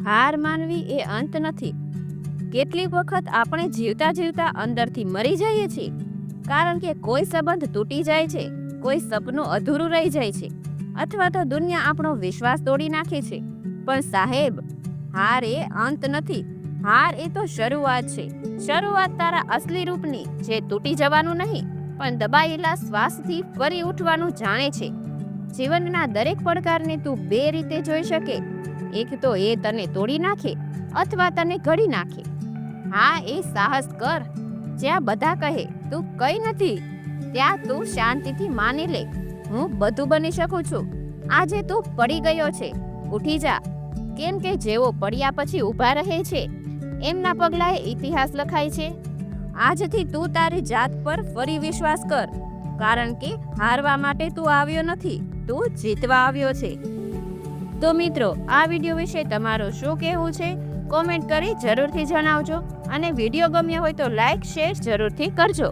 હાર માનવી એ અંત નથી. કેટલીક વખત આપણે જીવતા જીવતા અંદરથી મરી જઈએ છીએ, કારણ કે કોઈ સંબંધ તૂટી જાય છે, કોઈ સપનું અધૂરું રહી જાય છે, અથવા તો દુનિયા આપણો વિશ્વાસ તોડી નાખે છે. પણ સાહેબ, હાર એ અંત નથી. હાર એ તો શરૂઆત છે. શરૂઆત તારા અસલી રૂપની, જે તૂટી જવાનું નહીં, પણ દબાયેલા શ્વાસથી ફરી ઉઠવાનું જાણે છે. જીવનના દરેક પડકારને તું બે રીતે જોઈ શકે. એક તો એ તને તોડી નાખે અથવા તને ઘડી નાખે. હા, એ સાહસ કર. જ્યાં બધા કહે તું કઈ નથી, ત્યાં તું શાંતિથી માની લે, હું બધું બની શકું છું. આજે તું પડી ગયો છે, ઉઠી જા. કેમ કે જેઓ પડ્યા પછી ઊભા રહે છે, એમના પગલાએ ઇતિહાસ લખાય છે. આજથી તું તારી જાત પર ફરી વિશ્વાસ કર, કારણ કે હારવા માટે તું આવ્યો નથી, તું જીતવા આવ્યો છે. તો મિત્રો, આ વિડીયો વિશે તમારું શું કહેવું છે? કોમેન્ટ કરી જરૂરથી જણાવજો. અને વિડીયો ગમ્યો હોય તો લાઈક શેર જરૂરથી કરજો.